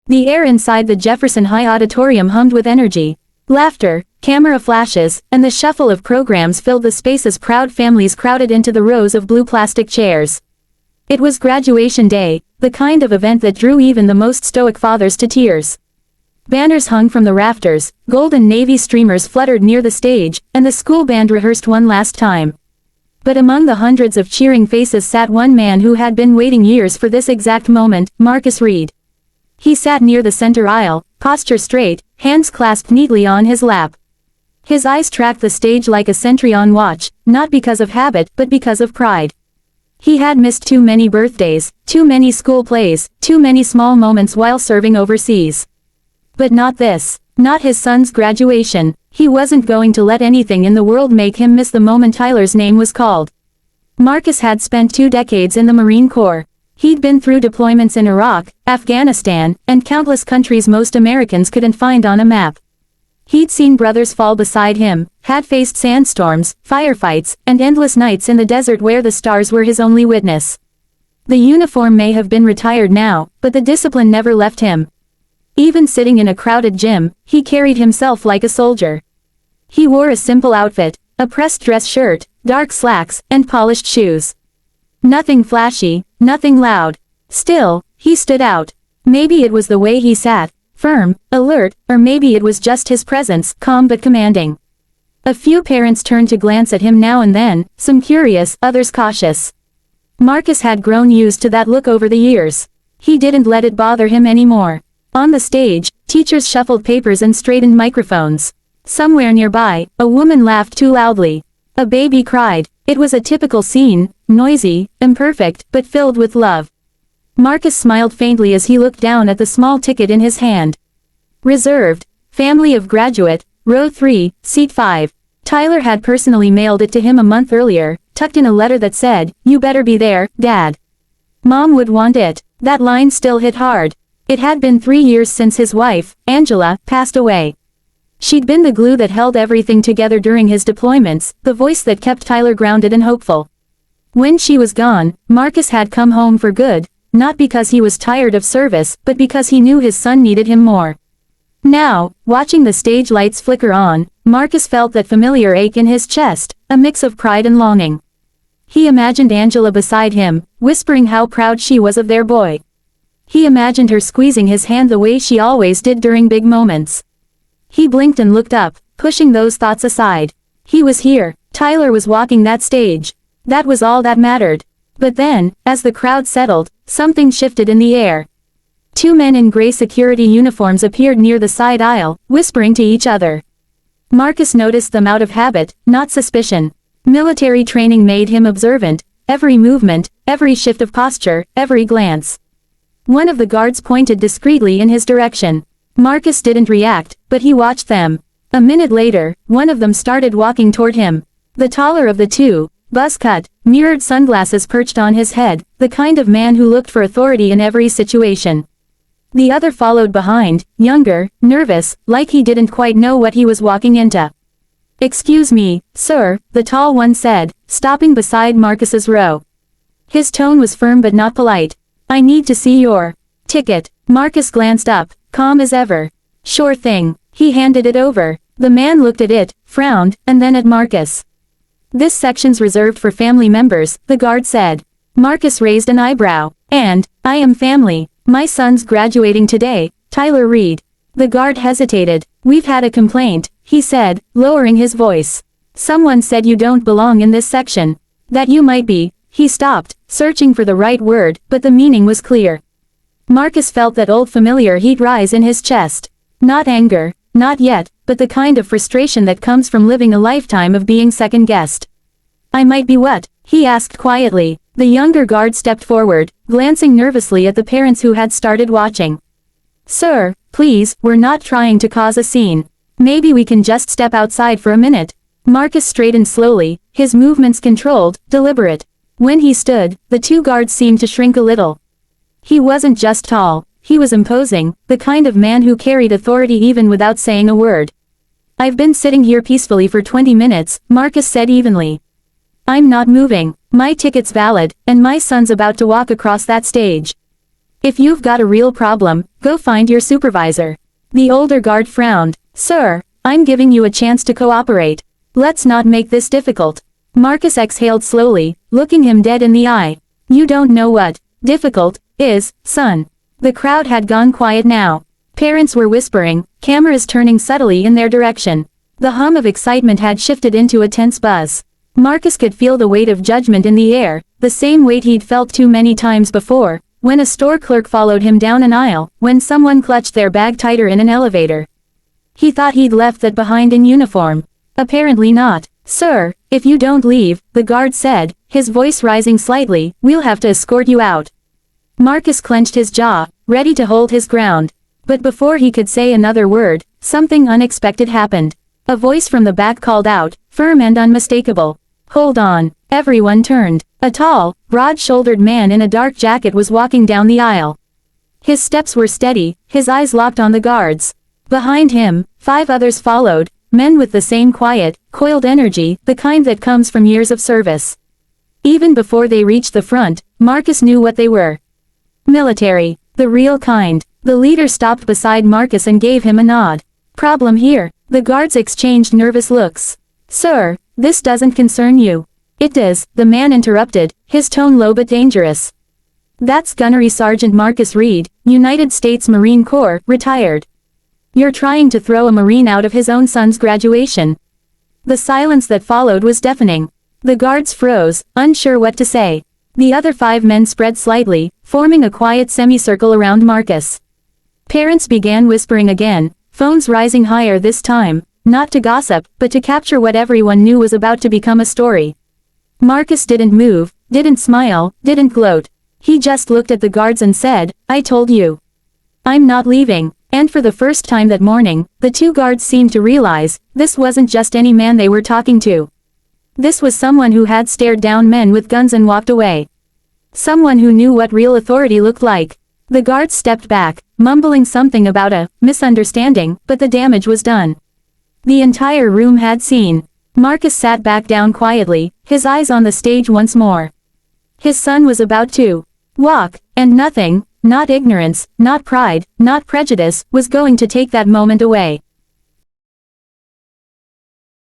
The air inside the Jefferson High Auditorium hummed with energy. Laughter, camera flashes, and the shuffle of programs filled the space as proud families crowded into the rows of blue plastic chairs. It was graduation day, the kind of event that drew even the most stoic fathers to tears. Banners hung from the rafters, golden navy streamers fluttered near the stage, and the school band rehearsed one last time. But among the hundreds of cheering faces sat one man who had been waiting years for this exact moment, Marcus Reed. He sat near the center aisle, posture straight, hands clasped neatly on his lap. His eyes tracked the stage like a sentry on watch, not because of habit but because of pride. He had missed too many birthdays, too many school plays, too many small moments while serving overseas. But not this, not his son's graduation. He wasn't going to let anything in the world make him miss the moment Tyler's name was called. Marcus had spent 2 decades in the Marine Corps. He'd been through deployments in Iraq, Afghanistan, and countless countries most Americans couldn't find on a map. He'd seen brothers fall beside him, had faced sandstorms, firefights, and endless nights in the desert where the stars were his only witness. The uniform may have been retired now, but the discipline never left him. Even sitting in a crowded gym, he carried himself like a soldier. He wore a simple outfit, a pressed dress shirt, dark slacks, and polished shoes. Nothing flashy, nothing loud. Still, he stood out. Maybe it was the way he sat, firm, alert, or maybe it was just his presence, calm but commanding. A few parents turned to glance at him now and then, some curious, others cautious. Marcus had grown used to that look over the years. He didn't let it bother him anymore. On the stage, teachers shuffled papers and straightened microphones. Somewhere nearby, a woman laughed too loudly. A baby cried. It was a typical scene, noisy, imperfect, but filled with love. Marcus smiled faintly as he looked down at the small ticket in his hand. Reserved, family of graduate, row 3, seat 5. Tyler had personally mailed it to him a month earlier, tucked in a letter that said, "You better be there, Dad. Mom would want it." That line still hit hard. It had been 3 years since his wife, Angela, passed away. She'd been the glue that held everything together during his deployments, the voice that kept Tyler grounded and hopeful. When she was gone, Marcus had come home for good, not because he was tired of service, but because he knew his son needed him more. Now, watching the stage lights flicker on, Marcus felt that familiar ache in his chest, a mix of pride and longing. He imagined Angela beside him, whispering how proud she was of their boy. He imagined her squeezing his hand the way she always did during big moments. He blinked and looked up, pushing those thoughts aside. He was here. Tyler was walking that stage. That was all that mattered. But then, as the crowd settled, something shifted in the air. 2 men in gray security uniforms appeared near the side aisle, whispering to each other. Marcus noticed them out of habit, not suspicion. Military training made him observant, every movement, every shift of posture, every glance. One of the guards pointed discreetly in his direction. Marcus didn't react, but he watched them. A minute later, one of them started walking toward him. The taller of the two, buzz-cut, mirrored sunglasses perched on his head, the kind of man who looked for authority in every situation. The other followed behind, younger, nervous, like he didn't quite know what he was walking into. "Excuse me, sir," the tall one said, stopping beside Marcus's row. His tone was firm but not polite. "I need to see your ticket." Marcus glanced up, calm as ever. "Sure thing." He handed it over. The man looked at it, frowned, and then at Marcus. "This section's reserved for family members," the guard said. Marcus raised an eyebrow. "And, I am family. My son's graduating today, Tyler Reed." The guard hesitated. "We've had a complaint," he said, lowering his voice. "Someone said you don't belong in this section. That you might be." He stopped, searching for the right word, but the meaning was clear. Marcus felt that old familiar heat rise in his chest. Not anger, not yet, but the kind of frustration that comes from living a lifetime of being second-guessed. "I might be what?" he asked quietly. The younger guard stepped forward, glancing nervously at the parents who had started watching. "Sir, please, we're not trying to cause a scene. Maybe we can just step outside for a minute." Marcus straightened slowly, his movements controlled, deliberate. When he stood, the 2 guards seemed to shrink a little. He wasn't just tall, he was imposing, the kind of man who carried authority even without saying a word. "I've been sitting here peacefully for 20 minutes, Marcus said evenly. "I'm not moving. My ticket's valid, and my son's about to walk across that stage." If you've got a real problem, go find your supervisor. The older guard frowned. Sir, I'm giving you a chance to cooperate. Let's not make this difficult. Marcus exhaled slowly, looking him dead in the eye. You don't know what difficult is, son. The crowd had gone quiet now. Parents were whispering, cameras turning subtly in their direction. The hum of excitement had shifted into a tense buzz. Marcus could feel the weight of judgment in the air, the same weight he'd felt too many times before, when a store clerk followed him down an aisle, when someone clutched their bag tighter in an elevator. He thought he'd left that behind in uniform. Apparently not. Sir, if you don't leave, the guard said, his voice rising slightly, we'll have to escort you out. Marcus clenched his jaw, ready to hold his ground. But before he could say another word, something unexpected happened. A voice from the back called out, firm and unmistakable. Hold on. Everyone turned. A tall, broad-shouldered man in a dark jacket was walking down the aisle. His steps were steady, his eyes locked on the guards. Behind him, 5 others followed, men with the same quiet, coiled energy, the kind that comes from years of service. Even before they reached the front, Marcus knew what they were. Military. The real kind. The leader stopped beside Marcus and gave him a nod. Problem here. The guards exchanged nervous looks. Sir, this doesn't concern you. It does, the man interrupted, his tone low but dangerous. That's Gunnery Sergeant Marcus Reed, United States Marine Corps, retired. You're trying to throw a Marine out of his own son's graduation. The silence that followed was deafening. The guards froze, unsure what to say. The other 5 men spread slightly, forming a quiet semicircle around Marcus. Parents began whispering again, phones rising higher this time, not to gossip, but to capture what everyone knew was about to become a story. Marcus didn't move, didn't smile, didn't gloat. He just looked at the guards and said, I told you. I'm not leaving. And for the first time that morning, the 2 guards seemed to realize, this wasn't just any man they were talking to. This was someone who had stared down men with guns and walked away. Someone who knew what real authority looked like. The guards stepped back, mumbling something about a misunderstanding, but the damage was done. The entire room had seen. Marcus sat back down quietly, his eyes on the stage once more. His son was about to walk, and nothing, not ignorance, not pride, not prejudice, was going to take that moment away.